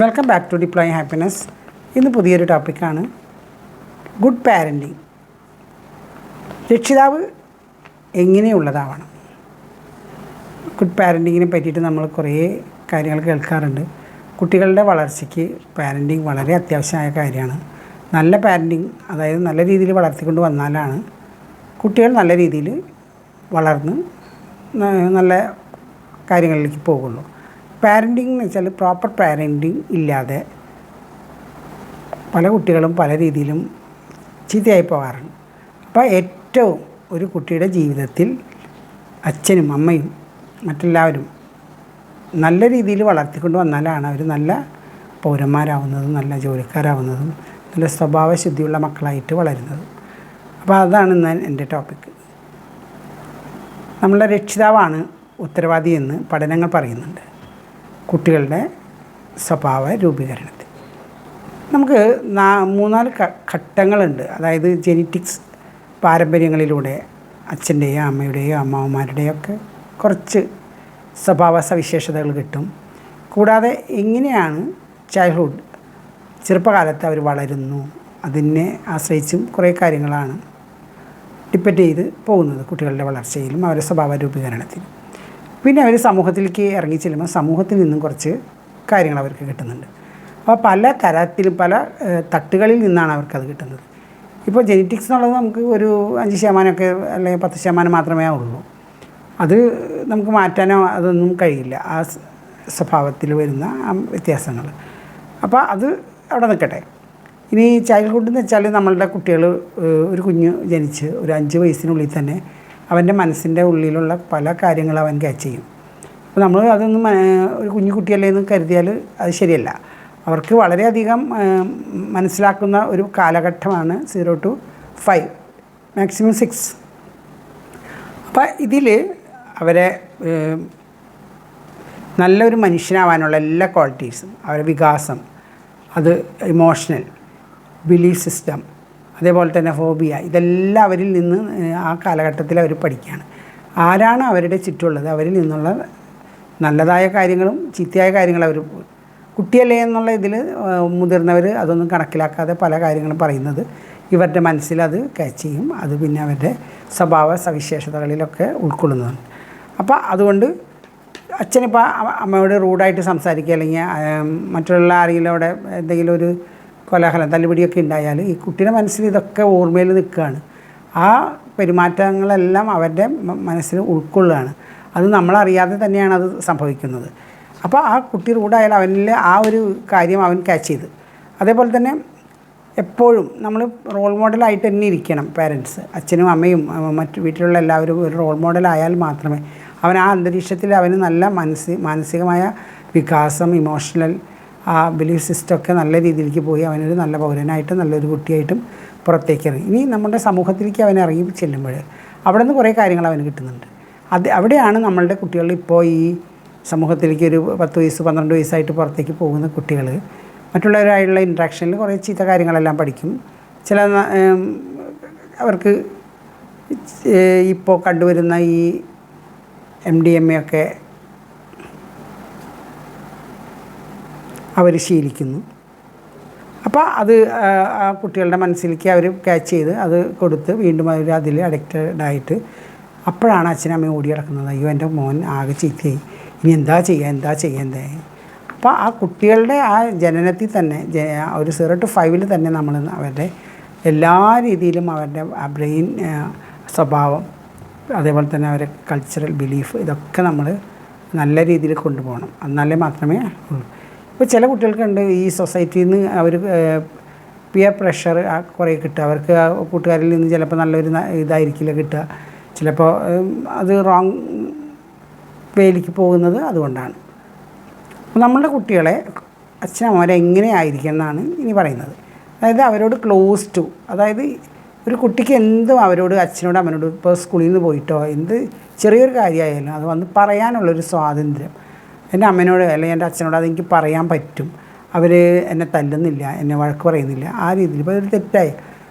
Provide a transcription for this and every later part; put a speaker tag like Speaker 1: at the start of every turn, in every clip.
Speaker 1: Welcome back to deploying happiness. ഇന്ന് പുതിയൊരു ടോപ്പിക്കാണ് ഗുഡ് പാരൻറ്റിങ്. രക്ഷിതാവ് എങ്ങനെയുള്ളതാവണം. ഗുഡ് പാരൻറ്റിങ്ങിനെ പറ്റിയിട്ട് നമ്മൾ കുറേ കാര്യങ്ങൾ കേൾക്കാറുണ്ട്. കുട്ടികളുടെ വളർച്ചയ്ക്ക് പാരൻറ്റിങ് വളരെ അത്യാവശ്യമായ കാര്യമാണ്. നല്ല പാരൻറ്റിങ്, അതായത് നല്ല രീതിയിൽ വളർത്തിക്കൊണ്ട് വന്നാലാണ് കുട്ടികൾ നല്ല രീതിയിൽ വളർന്ന് നല്ല കാര്യങ്ങളിലേക്ക് പോകുള്ളൂ. പാരൻറ്റിങ് എന്ന് വെച്ചാൽ പ്രോപ്പർ പാരൻറ്റിങ് ഇല്ലാതെ പല കുട്ടികളും പല രീതിയിലും ചീത്തയായി പോകാറുണ്ട്. അപ്പോൾ ഏറ്റവും ഒരു കുട്ടിയുടെ ജീവിതത്തിൽ അച്ഛനും അമ്മയും മറ്റെല്ലാവരും നല്ല രീതിയിൽ വളർത്തിക്കൊണ്ട് വന്നാലാണ് അവർ നല്ല പൗരന്മാരാവുന്നതും നല്ല ജോലിക്കാരാവുന്നതും നല്ല സ്വഭാവശുദ്ധിയുള്ള മക്കളായിട്ട് വളരുന്നത്. അപ്പോൾ അതാണ് ഇന്ന് എൻ്റെ ടോപ്പിക്ക്. നമ്മളുടെ രക്ഷിതാവാണ് ഉത്തരവാദി എന്ന് പഠനങ്ങൾ പറയുന്നുണ്ട് കുട്ടികളുടെ സ്വഭാവ രൂപീകരണത്തിൽ. നമുക്ക് 3-4 ഘട്ടങ്ങളുണ്ട്. അതായത് ജെനറ്റിക്സ്, പാരമ്പര്യങ്ങളിലൂടെ അച്ഛൻ്റെയോ അമ്മയുടെയോ അമ്മാവന്മാരുടെയോ ഒക്കെ കുറച്ച് സ്വഭാവ സവിശേഷതകൾ കിട്ടും. കൂടാതെ എങ്ങനെയാണ് ചൈൽഡ്ഹുഡ്, ചെറുപ്പകാലത്ത് അവർ വളരുന്നു, അതിനെ ആശ്രയിച്ചും കുറേ കാര്യങ്ങളാണ് ഡിപ്പെൻഡ് ചെയ്ത് പോകുന്നത് കുട്ടികളുടെ വളർച്ചയിലും അവരുടെ സ്വഭാവ രൂപീകരണത്തിലും. പിന്നെ അവർ സമൂഹത്തിലേക്ക് ഇറങ്ങി ചെല്ലുമ്പോൾ സമൂഹത്തിൽ നിന്നും കുറച്ച് കാര്യങ്ങൾ അവർക്ക് കിട്ടുന്നുണ്ട്. അപ്പോൾ പല തരത്തിലും പല തട്ടുകളിൽ നിന്നാണ് അവർക്കത് കിട്ടുന്നത്. ഇപ്പോൾ ജെനറ്റിക്സ് എന്നുള്ളത് നമുക്ക് ഒരു 5% അല്ലെങ്കിൽ 10% മാത്രമേ ഉള്ളൂ. അത് നമുക്ക് മാറ്റാനോ അതൊന്നും കഴിയില്ല, ആ സ്വഭാവത്തിൽ വരുന്ന വ്യത്യാസങ്ങൾ. അപ്പോൾ അത് അവിടെ നിൽക്കട്ടെ. ഇനി ചൈൽഡ്ഹുഡ് എന്ന് വെച്ചാൽ നമ്മളുടെ കുട്ടികൾ, ഒരു കുഞ്ഞ് ജനിച്ച് ഒരു 5 വയസ്സിനുള്ളിൽ തന്നെ അവൻ്റെ മനസ്സിൻ്റെ ഉള്ളിലുള്ള പല കാര്യങ്ങളും അവൻ ക്യാച്ച് ചെയ്യും. അപ്പോൾ നമ്മൾ അതൊന്നും ഒരു കുഞ്ഞു കുട്ടിയല്ലേ എന്ന് കരുതിയാൽ അത് ശരിയല്ല. അവർക്ക് വളരെയധികം മനസ്സിലാക്കുന്ന ഒരു കാലഘട്ടമാണ് 0 to 5, മാക്സിമം 6. അപ്പോൾ ഇതിൽ അവരെ നല്ലൊരു മനുഷ്യനാവാനുള്ള എല്ലാ ക്വാളിറ്റീസും, അവരുടെ വികാസം, അത് ഇമോഷണൽ, ബിലീഫ് സിസ്റ്റം, അതേപോലെ തന്നെ ഫോബിയ, ഇതെല്ലാം അവരിൽ നിന്ന് ആ കാലഘട്ടത്തിൽ അവർ പഠിക്കുകയാണ്. ആരാണ് അവരുടെ ചുറ്റുമുള്ളത്, അവരിൽ നിന്നുള്ള നല്ലതായ കാര്യങ്ങളും ചീത്തയായ കാര്യങ്ങളും അവർ, കുട്ടിയല്ലേ എന്നുള്ള ഇതിൽ മുതിർന്നവർ അതൊന്നും കണക്കിലാക്കാതെ പല കാര്യങ്ങളും പറയുന്നത് ഇവരുടെ മനസ്സിൽ അത് ക്യാച്ച് ചെയ്യും. അത് പിന്നെ അവരുടെ സ്വഭാവ സവിശേഷതകളിലൊക്കെ ഉൾക്കൊള്ളുന്നതാണ്. അപ്പോൾ അതുകൊണ്ട് അച്ഛനിപ്പോൾ അമ്മയോട് റൂഡായിട്ട് സംസാരിക്കുക, അല്ലെങ്കിൽ മറ്റുള്ള ആരെങ്കിലും അവിടെ എന്തെങ്കിലും ഒരു കോലാഹലം തല്ലുപിടിയൊക്കെ ഉണ്ടായാൽ ഈ കുട്ടിയുടെ മനസ്സിൽ ഇതൊക്കെ ഓർമ്മയിൽ നിൽക്കുകയാണ്. ആ പെരുമാറ്റങ്ങളെല്ലാം അവരുടെ മനസ്സിൽ ഉൾക്കൊള്ളുകയാണ്. അത് നമ്മളറിയാതെ തന്നെയാണ് അത് സംഭവിക്കുന്നത്. അപ്പോൾ ആ കുട്ടി റൂഡായാൽ അവനിൽ ആ ഒരു കാര്യം അവൻ ക്യാച്ച് ചെയ്ത്. അതേപോലെ തന്നെ എപ്പോഴും നമ്മൾ റോൾ മോഡലായിട്ട് തന്നെ ഇരിക്കണം. പാരൻസ്, അച്ഛനും അമ്മയും മറ്റു വീട്ടിലുള്ള എല്ലാവരും ഒരു റോൾ മോഡലായാൽ മാത്രമേ അവൻ ആ അന്തരീക്ഷത്തിൽ അവന് നല്ല മാനസികമായ വികാസം, ഇമോഷണൽ, ആ ബിലീഫ് സിസ്റ്റമൊക്കെ നല്ല രീതിയിലേക്ക് പോയി അവനൊരു നല്ല പൗരനായിട്ടും നല്ലൊരു കുട്ടിയായിട്ടും പുറത്തേക്ക് ഇറങ്ങി. ഇനി നമ്മുടെ സമൂഹത്തിലേക്ക് അവൻ ഇറങ്ങി ചെല്ലുമ്പോൾ അവിടെ നിന്ന് കുറേ കാര്യങ്ങൾ അവന് കിട്ടുന്നുണ്ട്. അവിടെയാണ് നമ്മളുടെ കുട്ടികൾ ഇപ്പോൾ ഈ സമൂഹത്തിലേക്ക് ഒരു 10 വയസ്സ് 12 വയസ്സായിട്ട് പുറത്തേക്ക് പോകുന്ന കുട്ടികൾ മറ്റുള്ളവരായിട്ടുള്ള ഇൻട്രാക്ഷനിൽ കുറേ ചീത്ത കാര്യങ്ങളെല്ലാം പഠിക്കും. ചില അവർക്ക് ഇപ്പോൾ കണ്ടുവരുന്ന ഈ MDMA ഒക്കെ അവർ ശീലിക്കുന്നു. അപ്പോൾ അത് ആ കുട്ടികളുടെ മനസ്സിലേക്ക് അവർ ക്യാച്ച് ചെയ്ത് അത് കൊടുത്ത് വീണ്ടും അവർ അതിൽ അഡിക്റ്റഡായിട്ട് അപ്പോഴാണ് അച്ഛനും അമ്മയും ഓടി കിടക്കുന്നത്. അയ്യോ എൻ്റെ മോൻ ആകെ ചീത്തയായി, ഇനി എന്താ ചെയ്യേണ്ടേ. അപ്പോൾ ആ കുട്ടികളുടെ ആ ജനനത്തിൽ തന്നെ ഒരു 0 to 5 തന്നെ നമ്മൾ അവരുടെ എല്ലാ രീതിയിലും അവരുടെ ആ ബ്രെയിൻ സ്വഭാവം, അതേപോലെ തന്നെ അവരുടെ കൾച്ചറൽ ബിലീഫ്, ഇതൊക്കെ നമ്മൾ നല്ല രീതിയിൽ കൊണ്ടുപോകണം. എന്നാലേ മാത്രമേ ഉള്ളൂ. ഇപ്പോൾ ചില കുട്ടികൾക്കുണ്ട് ഈ സൊസൈറ്റിയിൽ നിന്ന് അവർ പിയർ പ്രഷർ കുറേ കിട്ടുക. അവർക്ക് കൂട്ടുകാരിൽ നിന്ന് ചിലപ്പോൾ നല്ലൊരു ഇതായിരിക്കില്ല കിട്ടുക. ചിലപ്പോൾ അത് റോങ് വേയിലേക്ക് പോകുന്നത് അതുകൊണ്ടാണ്. നമ്മളുടെ കുട്ടികളെ അച്ഛനമ്മമാരെ എങ്ങനെയായിരിക്കും എന്നാണ് ഇനി പറയുന്നത്. അതായത് അവരോട് ക്ലോസ് ടു, അതായത് ഒരു കുട്ടിക്ക് എന്തും അവരോട്, അച്ഛനോട് അമ്മനോട്, ഇപ്പോൾ സ്കൂളിൽ നിന്ന് പോയിട്ടോ എന്ത് ചെറിയൊരു കാര്യമായാലും അത് വന്ന് പറയാനുള്ളൊരു സ്വാതന്ത്ര്യം. എൻ്റെ അമ്മേനോട് അല്ലെങ്കിൽ എൻ്റെ അച്ഛനോട് അതെനിക്ക് പറയാൻ പറ്റും. അവർ എന്നെ തല്ലുന്നില്ല, എന്നെ വഴക്ക് പറയുന്നില്ല, ആ രീതിയിൽ. ഇപ്പോൾ ഒരു തെറ്റായ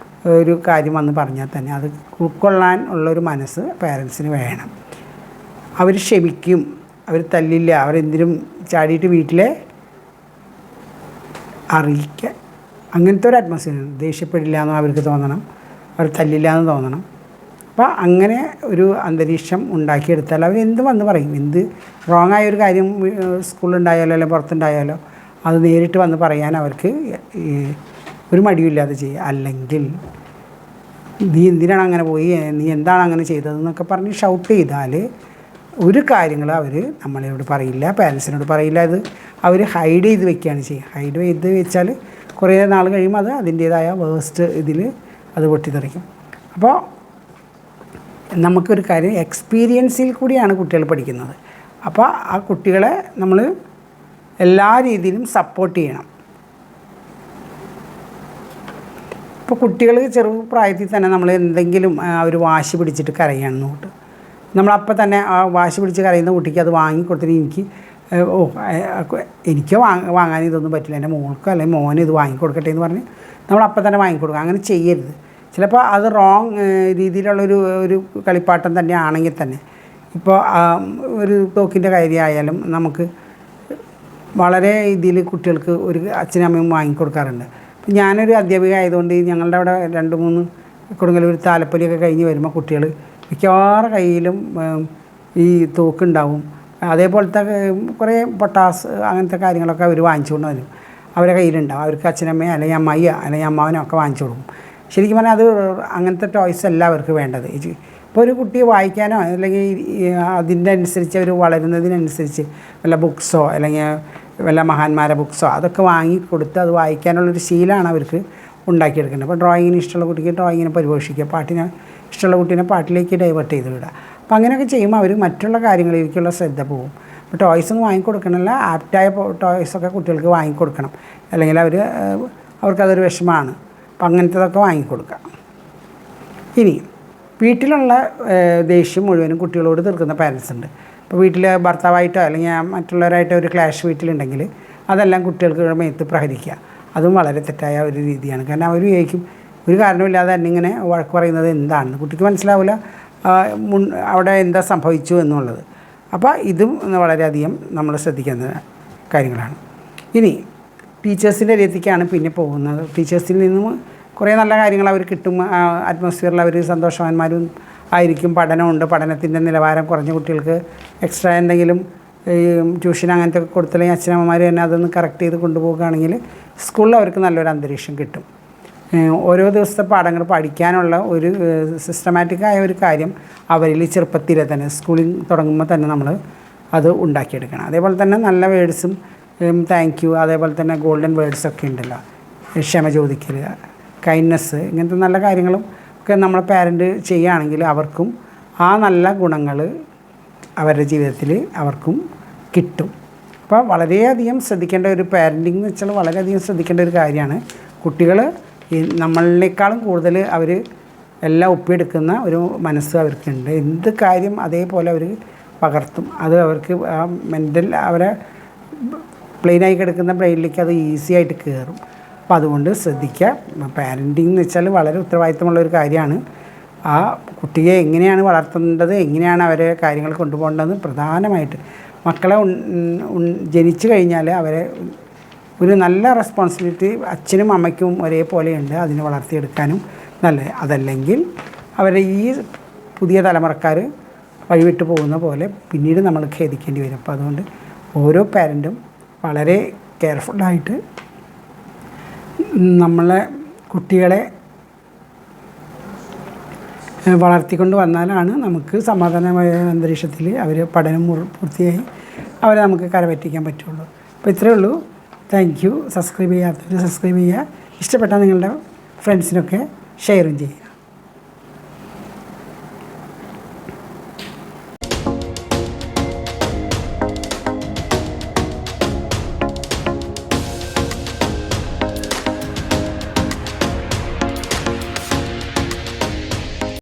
Speaker 1: ഒരു കാര്യം വന്ന് പറഞ്ഞാൽ തന്നെ അത് ഉൾക്കൊള്ളാൻ ഉള്ളൊരു മനസ്സ് പാരൻസിന് വേണം. അവർ ക്ഷമിക്കും, അവർ തല്ലില്ല, അവരെന്തിനും ചാടിയിട്ട് വീട്ടിലെ അറിയിക്കുക. അങ്ങനത്തെ ഒരു അറ്റ്മോസ്ഫിയർ. ദേഷ്യപ്പെടില്ല എന്ന് അവർക്ക് തോന്നണം, അവർ തല്ലില്ല എന്ന് തോന്നണം. അപ്പോൾ അങ്ങനെ ഒരു അന്തരീക്ഷം ഉണ്ടാക്കിയെടുത്താൽ അവർ എന്ത് വന്ന് പറയും. എന്ത് റോങ്ങായ ഒരു കാര്യം സ്കൂളിലുണ്ടായാലോ അല്ലെങ്കിൽ പുറത്തുണ്ടായാലോ അത് നേരിട്ട് വന്ന് പറയാൻ അവർക്ക് ഒരു മടിയില്ലാതെ ചെയ്യുക. അല്ലെങ്കിൽ നീ എന്തിനാണ് അങ്ങനെ പോയി, നീ എന്താണ് അങ്ങനെ ചെയ്തതെന്നൊക്കെ പറഞ്ഞ് ഷൗട്ട് ചെയ്താൽ ഒരു കാര്യങ്ങൾ അവർ നമ്മളോട് പറയില്ല, പാരൻസിനോട് പറയില്ല. അത് അവർ ഹൈഡ് ചെയ്ത് വെക്കുകയാണ് ചെയ്യുക. ഹൈഡ് ചെയ്ത് വെച്ചാൽ കുറേ നാൾ കഴിയുമ്പോൾ അത് അതിൻ്റേതായ വേസ്റ്റ് ഇതിൽ അത് പൊട്ടിത്തെറിക്കും. അപ്പോൾ നമുക്കൊരു കാര്യം, എക്സ്പീരിയൻസിൽ കൂടിയാണ് കുട്ടികൾ പഠിക്കുന്നത്. അപ്പോൾ ആ കുട്ടികളെ നമ്മൾ എല്ലാ രീതിയിലും സപ്പോർട്ട് ചെയ്യണം. ഇപ്പോൾ കുട്ടികൾ ചെറുപ്രായത്തിൽ തന്നെ നമ്മൾ എന്തെങ്കിലും അവർ വാശി പിടിച്ചിട്ട് കരയാണെന്ന് തൊട്ട് നമ്മളപ്പോൾ തന്നെ ആ വാശി പിടിച്ച് കരയുന്ന കുട്ടിക്ക് അത് വാങ്ങിക്കൊടുത്തിട്ട് എനിക്ക് വാങ്ങാൻ ഇതൊന്നും പറ്റില്ല, എൻ്റെ മോൾക്കോ അല്ലെങ്കിൽ മോന് ഇത് വാങ്ങിക്കൊടുക്കട്ടെ എന്ന് പറഞ്ഞ് നമ്മളപ്പം തന്നെ വാങ്ങിക്കൊടുക്കുക. അങ്ങനെ ചെയ്യരുത്. ചിലപ്പോൾ അത് റോങ് രീതിയിലുള്ളൊരു കളിപ്പാട്ടം തന്നെ ആണെങ്കിൽ തന്നെ, ഇപ്പോൾ ഒരു തോക്കിൻ്റെ കാര്യമായാലും നമുക്ക് വളരെ ഇതിൽ കുട്ടികൾക്ക് ഒരു അച്ഛനും അമ്മയും വാങ്ങിക്കൊടുക്കാറുണ്ട്. ഞാനൊരു അധ്യാപിക ആയതുകൊണ്ട് ഞങ്ങളുടെ അവിടെ 2-3 കൊടുങ്ങല്ലൂർ താലപ്പൊലിയൊക്കെ കഴിഞ്ഞ് വരുമ്പോൾ കുട്ടികൾ മിക്കവാറും കയ്യിലും ഈ തോക്കുണ്ടാവും. അതേപോലത്തെ കുറേ പൊട്ടാസ് അങ്ങനത്തെ കാര്യങ്ങളൊക്കെ അവർ വാങ്ങിച്ചുകൊണ്ട് വരും. അവരുടെ കയ്യിലുണ്ടാവും. അവർക്ക് അച്ഛനമ്മയോ അല്ലെങ്കിൽ അമ്മായിയോ അല്ലെങ്കിൽ അമ്മാവനോ ഒക്കെ വാങ്ങിച്ചു കൊടുക്കും. ശരിക്കും പറഞ്ഞാൽ അത് അങ്ങനത്തെ ടോയ്സ് അല്ല അവർക്ക് വേണ്ടത്. ഇപ്പോൾ ഒരു കുട്ടിയെ വായിക്കാനോ അല്ലെങ്കിൽ അതിൻ്റെ അനുസരിച്ച് അവർ വളരുന്നതിനനുസരിച്ച് വല്ല ബുക്സോ അല്ലെങ്കിൽ വല്ല മഹാന്മാരെ ബുക്സോ അതൊക്കെ വാങ്ങിക്കൊടുത്ത് അത് വായിക്കാനുള്ളൊരു ശീലമാണ് അവർക്ക് ഉണ്ടാക്കിയെടുക്കേണ്ടത്. അപ്പോൾ ഡ്രോയിങ്ങിന് ഇഷ്ടമുള്ള കുട്ടിക്ക് ഡ്രോയിങ്ങിനെ പരിപോഷിക്കുക, പാട്ടിന് ഇഷ്ടമുള്ള കുട്ടീനെ പാട്ടിലേക്ക് ഡൈവേർട്ട് ചെയ്ത് വിടുക. അപ്പോൾ അങ്ങനെയൊക്കെ ചെയ്യുമ്പോൾ അവർ മറ്റുള്ള കാര്യങ്ങളിലേക്കുള്ള ശ്രദ്ധ പോകും. അപ്പോൾ ടോയ്സൊന്നും വാങ്ങിക്കൊടുക്കണമല്ല, ആപ്റ്റായ ടോയ്സൊക്കെ കുട്ടികൾക്ക് വാങ്ങിക്കൊടുക്കണം. അല്ലെങ്കിൽ അവർക്കതൊരു വിഷമമാണ്. അപ്പം അങ്ങനത്തതൊക്കെ വാങ്ങിക്കൊടുക്കുക. ഇനി വീട്ടിലുള്ള ദേഷ്യം മുഴുവനും കുട്ടികളോട് തീർക്കുന്ന പാരൻസ് ഉണ്ട്. ഇപ്പോൾ വീട്ടിൽ ഭർത്താവായിട്ടോ അല്ലെങ്കിൽ മറ്റുള്ളവരായിട്ടോ ഒരു ക്ലാഷ് വീട്ടിലുണ്ടെങ്കിൽ അതെല്ലാം കുട്ടികൾക്ക് മേത്ത് പ്രഹരിക്കുക. അതും വളരെ തെറ്റായ ഒരു രീതിയാണ്. കാരണം അവർ വിചാരിക്കും ഒരു കാരണമില്ലാതെ തന്നെ ഇങ്ങനെ വഴക്ക് പറയുന്നത് എന്താണെന്ന് കുട്ടിക്ക് മനസ്സിലാവില്ല, അവിടെ എന്താ സംഭവിച്ചു എന്നുള്ളത്. അപ്പോൾ ഇതും വളരെയധികം നമ്മൾ ശ്രദ്ധിക്കുന്ന കാര്യങ്ങളാണ്. ഇനി ടീച്ചേഴ്സിൻ്റെ രീതിക്കാണ് പിന്നെ പോകുന്നത്. ടീച്ചേഴ്സിൽ നിന്നും കുറേ നല്ല കാര്യങ്ങൾ അവർ കിട്ടും. അറ്റ്മോസ്ഫിയറിൽ അവർ സന്തോഷവാന്മാരും ആയിരിക്കും. പഠനമുണ്ട്, പഠനത്തിൻ്റെ നിലവാരം കുറഞ്ഞ കുട്ടികൾക്ക് എക്സ്ട്രാ എന്തെങ്കിലും ട്യൂഷൻ അങ്ങനത്തെ ഒക്കെ കൊടുത്തില്ലെങ്കിൽ അച്ഛനമ്മമാർ തന്നെ അതൊന്ന് കറക്റ്റ് ചെയ്ത് കൊണ്ടുപോവുകയാണെങ്കിൽ സ്കൂളിൽ അവർക്ക് നല്ലൊരു അന്തരീക്ഷം കിട്ടും. ഓരോ ദിവസത്തെ പാഠങ്ങൾ പഠിക്കാനുള്ള ഒരു സിസ്റ്റമാറ്റിക്കായ ഒരു കാര്യം അവരിൽ ചെറുപ്പത്തിലെ തന്നെ സ്കൂളിൽ തുടങ്ങുമ്പോൾ തന്നെ നമ്മൾ അത് ഉണ്ടാക്കിയെടുക്കണം. അതേപോലെ തന്നെ നല്ല വേർഡ്സും താങ്ക് യു, അതേപോലെ തന്നെ ഗോൾഡൻ വേർഡ്സൊക്കെ ഉണ്ടല്ലോ, ക്ഷമ ചോദിക്കൽ, കൈൻഡ്നെസ്, ഇങ്ങനത്തെ നല്ല കാര്യങ്ങളും ഒക്കെ നമ്മൾ പാരൻറ്റ് ചെയ്യുകയാണെങ്കിൽ അവർക്കും ആ നല്ല ഗുണങ്ങൾ അവരുടെ ജീവിതത്തിൽ അവർക്കും കിട്ടും. അപ്പോൾ വളരെയധികം ശ്രദ്ധിക്കേണ്ട ഒരു പാരൻറ്റിങ് എന്ന് വെച്ചാൽ വളരെയധികം ശ്രദ്ധിക്കേണ്ട ഒരു കാര്യമാണ്. കുട്ടികൾ നമ്മളെക്കാളും കൂടുതൽ അവർ എല്ലാം ഒപ്പിയെടുക്കുന്ന ഒരു മനസ്സ് അവർക്കുണ്ട്. എന്ത് കാര്യം അതേപോലെ അവർ പകർത്തും. അത് അവർക്ക് ആ മെൻ്റൽ അവരെ പ്ലെയിനായി കിടക്കുന്ന ബ്രെയിനിലേക്ക് അത് ഈസി ആയിട്ട് കയറും. അപ്പോൾ അതുകൊണ്ട് ശ്രദ്ധിക്കുക. പാരൻറ്റിങ് എന്ന് വെച്ചാൽ വളരെ ഉത്തരവാദിത്തമുള്ളൊരു കാര്യമാണ്. ആ കുട്ടിയെ എങ്ങനെയാണ് വളർത്തേണ്ടത്, എങ്ങനെയാണ് അവരെ കാര്യങ്ങൾ കൊണ്ടുപോകേണ്ടതെന്ന് പ്രധാനമായിട്ട് മക്കളെ ജനിച്ചു കഴിഞ്ഞാൽ അവരെ ഒരു നല്ല റെസ്പോൺസിബിലിറ്റി അച്ഛനും അമ്മയ്ക്കും ഒരേപോലെയുണ്ട് അതിനെ വളർത്തിയെടുക്കാനും നല്ലത്. അതല്ലെങ്കിൽ അവരെ ഈ പുതിയ തലമുറക്കാർ വഴിവിട്ട് പോകുന്ന പോലെ പിന്നീട് നമ്മൾ ഖേദിക്കേണ്ടി വരും. അപ്പോൾ അതുകൊണ്ട് ഓരോ പാരൻറ്റും വളരെ കെയർഫുള്ളായിട്ട് നമ്മളെ കുട്ടികളെ വളർത്തിക്കൊണ്ട് വന്നാലാണ് നമുക്ക് സമാധാനമായ അന്തരീക്ഷത്തിൽ അവർ പഠനം പൂർത്തിയായി അവരെ നമുക്ക് കരപറ്റിക്കാൻ പറ്റുള്ളൂ. അപ്പോൾ ഇത്രയേ ഉള്ളൂ. Thank you. സബ്സ്ക്രൈബ് ചെയ്യാത്തവർ സബ്സ്ക്രൈബ് ചെയ്യുക. ഇഷ്ടപ്പെട്ടാൽ നിങ്ങളുടെ ഫ്രണ്ട്സിനൊക്കെ ഷെയറും ചെയ്യുക.